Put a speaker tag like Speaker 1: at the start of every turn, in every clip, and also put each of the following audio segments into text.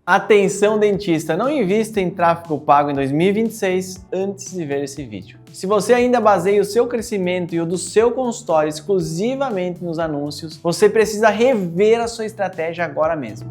Speaker 1: Atenção dentista, não invista em tráfego pago em 2026 antes de ver esse vídeo. Se você ainda baseia o seu crescimento e o do seu consultório exclusivamente nos anúncios, você precisa rever a sua estratégia agora mesmo.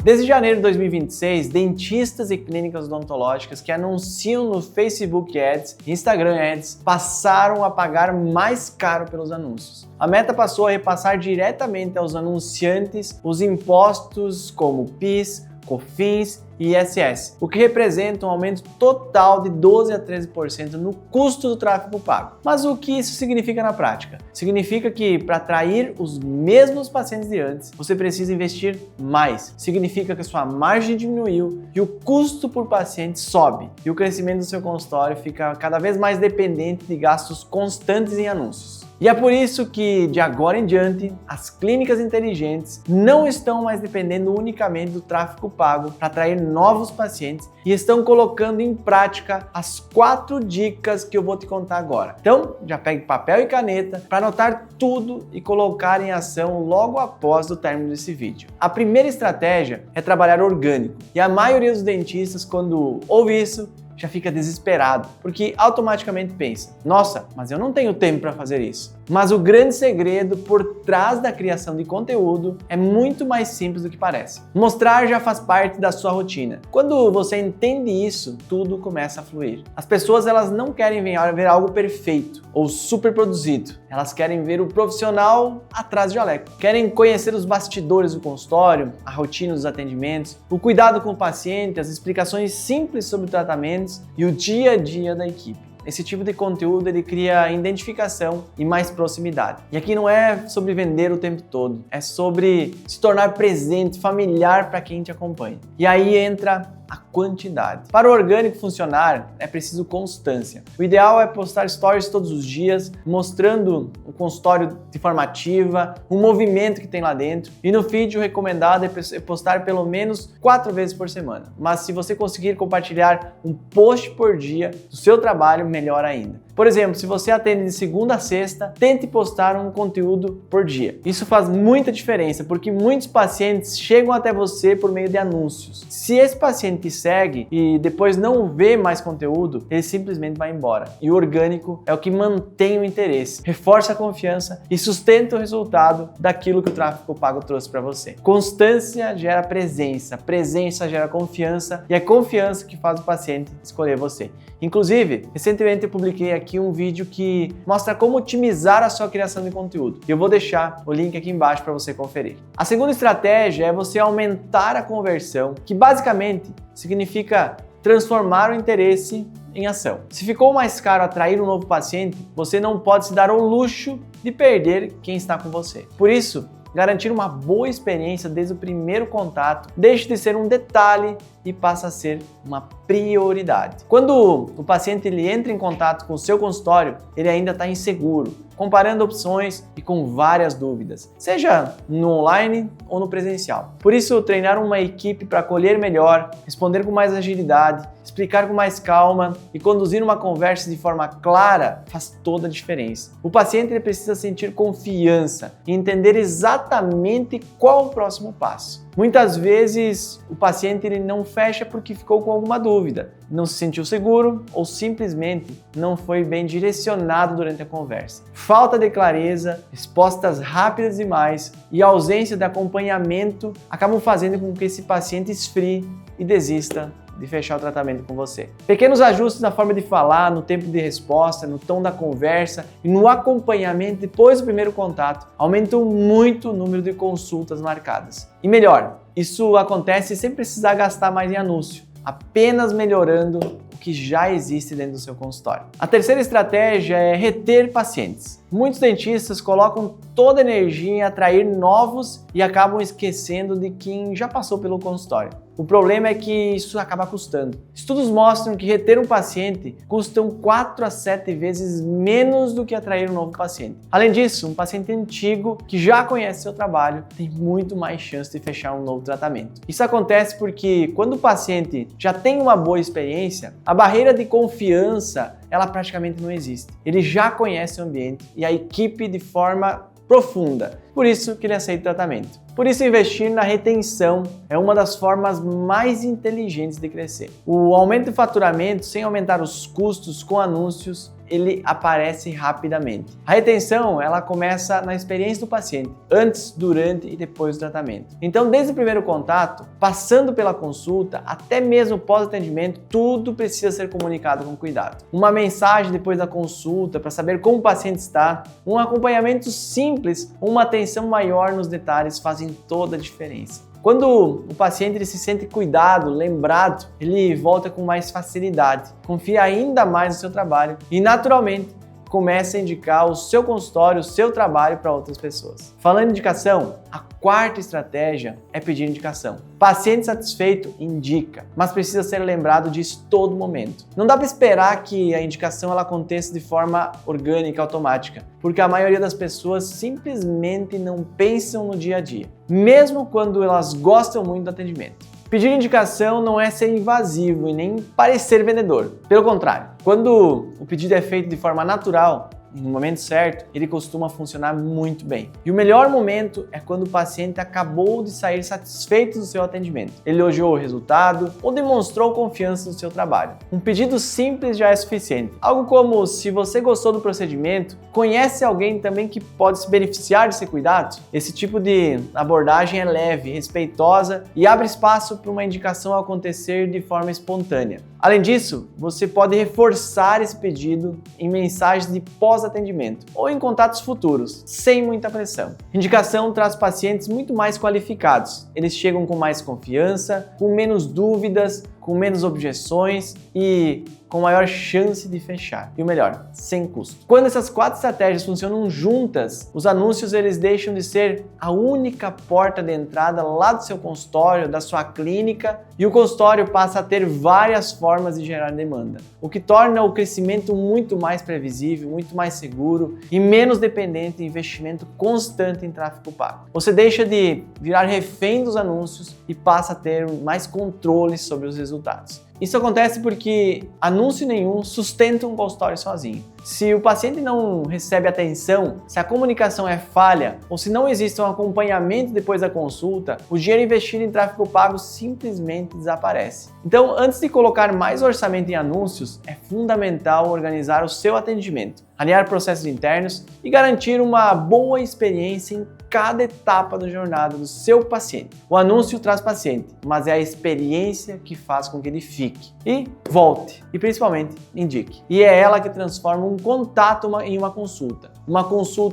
Speaker 1: Desde janeiro de 2026, dentistas e clínicas odontológicas que anunciam no Facebook Ads e Instagram Ads passaram a pagar mais caro pelos anúncios. A Meta passou a repassar diretamente aos anunciantes os impostos como PIS, COFINS e ISS, o que representa um aumento total de 12 a 13% no custo do tráfego pago. Mas o que isso significa na prática? Significa que para atrair os mesmos pacientes de antes, você precisa investir mais. Significa que a sua margem diminuiu e o custo por paciente sobe. E o crescimento do seu consultório fica cada vez mais dependente de gastos constantes em anúncios. E é por isso que, de agora em diante, as clínicas inteligentes não estão mais dependendo unicamente do tráfego pago para atrair novos pacientes e estão colocando em prática as 4 dicas que eu vou te contar agora. Então, já pegue papel e caneta para anotar tudo e colocar em ação logo após o término desse vídeo. A primeira estratégia é trabalhar orgânico. E a maioria dos dentistas, quando ouve isso, já fica desesperado, porque automaticamente pensa: nossa, mas eu não tenho tempo para fazer isso. Mas o grande segredo por trás da criação de conteúdo é muito mais simples do que parece. Mostrar já faz parte da sua rotina. Quando você entende isso, tudo começa a fluir. As pessoas, elas não querem ver algo perfeito ou super produzido. Elas querem ver o profissional atrás de jaleco. Querem conhecer os bastidores do consultório, a rotina dos atendimentos, o cuidado com o paciente, as explicações simples sobre tratamentos e o dia a dia da equipe. Esse tipo de conteúdo ele cria identificação e mais proximidade. E aqui não é sobre vender o tempo todo, é sobre se tornar presente, familiar para quem te acompanha. E aí entra a quantidade. Para o orgânico funcionar, é preciso constância. O ideal é postar stories todos os dias, mostrando o consultório de forma ativa, o movimento que tem lá dentro. E no feed, o recomendado é postar pelo menos 4 vezes por semana. Mas se você conseguir compartilhar um post por dia do seu trabalho, melhor ainda. Por exemplo, se você atende de segunda a sexta, tente postar um conteúdo por dia. Isso faz muita diferença, porque muitos pacientes chegam até você por meio de anúncios. Se esse paciente te segue e depois não vê mais conteúdo, ele simplesmente vai embora. E o orgânico é o que mantém o interesse, reforça a confiança e sustenta o resultado daquilo que o tráfego pago trouxe para você. Constância gera presença, presença gera confiança e é confiança que faz o paciente escolher você. Inclusive, recentemente eu publiquei aqui um vídeo que mostra como otimizar a sua criação de conteúdo. Eu vou deixar o link aqui embaixo para você conferir. A segunda estratégia é você aumentar a conversão, que basicamente significa transformar o interesse em ação. Se ficou mais caro atrair um novo paciente, você não pode se dar ao luxo de perder quem está com você. Por isso, garantir uma boa experiência desde o primeiro contato deixa de ser um detalhe e passa a ser uma prioridade. Quando o paciente ele entra em contato com o seu consultório, ele ainda está inseguro, comparando opções e com várias dúvidas, seja no online ou no presencial. Por isso, treinar uma equipe para acolher melhor, responder com mais agilidade, explicar com mais calma e conduzir uma conversa de forma clara faz toda a diferença. O paciente ele precisa sentir confiança e entender exatamente qual o próximo passo. Muitas vezes o paciente ele não fecha porque ficou com alguma dúvida, não se sentiu seguro ou simplesmente não foi bem direcionado durante a conversa. Falta de clareza, respostas rápidas demais e ausência de acompanhamento acabam fazendo com que esse paciente esfrie e desista de fechar o tratamento com você. Pequenos ajustes na forma de falar, no tempo de resposta, no tom da conversa e no acompanhamento depois do primeiro contato aumentam muito o número de consultas marcadas. E melhor, isso acontece sem precisar gastar mais em anúncio, apenas melhorando o que já existe dentro do seu consultório. A terceira estratégia é reter pacientes. Muitos dentistas colocam toda a energia em atrair novos e acabam esquecendo de quem já passou pelo consultório. O problema é que isso acaba custando. Estudos mostram que reter um paciente custa 4 a 7 vezes menos do que atrair um novo paciente. Além disso, um paciente antigo que já conhece seu trabalho tem muito mais chance de fechar um novo tratamento. Isso acontece porque quando o paciente já tem uma boa experiência, a barreira de confiança ela praticamente não existe. Ele já conhece o ambiente e a equipe de forma profunda. Por isso que ele aceita o tratamento. Por isso, investir na retenção é uma das formas mais inteligentes de crescer. O aumento do faturamento, sem aumentar os custos com anúncios, ele aparece rapidamente. A retenção, ela começa na experiência do paciente, antes, durante e depois do tratamento. Então, desde o primeiro contato, passando pela consulta, até mesmo pós-atendimento, tudo precisa ser comunicado com cuidado. Uma mensagem depois da consulta para saber como o paciente está, um acompanhamento simples, uma atenção maior nos detalhes fazem toda a diferença. Quando o paciente ele se sente cuidado, lembrado, ele volta com mais facilidade, confia ainda mais no seu trabalho e, naturalmente, começa a indicar o seu consultório, o seu trabalho para outras pessoas. Falando em indicação, a quarta estratégia é pedir indicação. Paciente satisfeito indica, mas precisa ser lembrado disso todo momento. Não dá para esperar que a indicação ela aconteça de forma orgânica, automática, porque a maioria das pessoas simplesmente não pensam no dia a dia, mesmo quando elas gostam muito do atendimento. Pedir indicação não é ser invasivo e nem parecer vendedor. Pelo contrário, quando o pedido é feito de forma natural, no momento certo, ele costuma funcionar muito bem. E o melhor momento é quando o paciente acabou de sair satisfeito do seu atendimento. Ele elogiou o resultado ou demonstrou confiança no seu trabalho. Um pedido simples já é suficiente. Algo como: se você gostou do procedimento, conhece alguém também que pode se beneficiar de ser cuidado? Esse tipo de abordagem é leve, respeitosa e abre espaço para uma indicação acontecer de forma espontânea. Além disso, você pode reforçar esse pedido em mensagens de pós-atendimento ou em contatos futuros, sem muita pressão. Indicação traz pacientes muito mais qualificados. Eles chegam com mais confiança, com menos dúvidas, com menos objeções e com maior chance de fechar. E o melhor, sem custo. Quando essas quatro estratégias funcionam juntas, os anúncios eles deixam de ser a única porta de entrada lá do seu consultório, da sua clínica, e o consultório passa a ter várias formas de gerar demanda, o que torna o crescimento muito mais previsível, muito mais seguro e menos dependente de investimento constante em tráfego pago. Você deixa de virar refém dos anúncios e passa a ter mais controle sobre os resultados. Isso acontece porque anúncio nenhum sustenta um consultório sozinho. Se o paciente não recebe atenção, se a comunicação é falha ou se não existe um acompanhamento depois da consulta, o dinheiro investido em tráfego pago simplesmente desaparece. Então, antes de colocar mais orçamento em anúncios, é fundamental organizar o seu atendimento, alinhar processos internos e garantir uma boa experiência em cada etapa da jornada do seu paciente. O anúncio traz paciente, mas é a experiência que faz com que ele fique e volte, e principalmente indique. E é ela que transforma um contato em uma consulta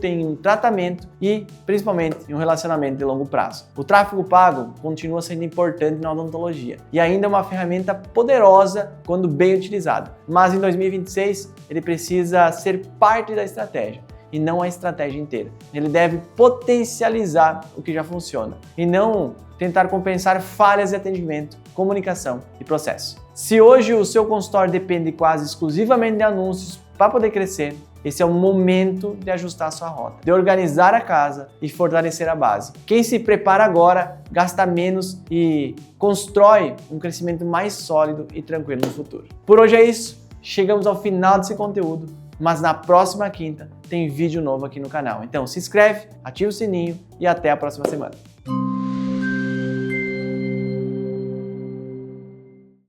Speaker 1: em um tratamento e principalmente em um relacionamento de longo prazo. O tráfego pago continua sendo importante na odontologia e ainda é uma ferramenta poderosa quando bem utilizada, mas em 2026 ele precisa ser parte da estratégia e não a estratégia inteira. Ele deve potencializar o que já funciona e não tentar compensar falhas de atendimento, comunicação e processo. Se hoje o seu consultório depende quase exclusivamente de anúncios para poder crescer, esse é o momento de ajustar a sua rota, de organizar a casa e fortalecer a base. Quem se prepara agora gasta menos e constrói um crescimento mais sólido e tranquilo no futuro. Por hoje é isso, chegamos ao final desse conteúdo, mas na próxima quinta tem vídeo novo aqui no canal. Então se inscreve, ativa o sininho e até a próxima semana.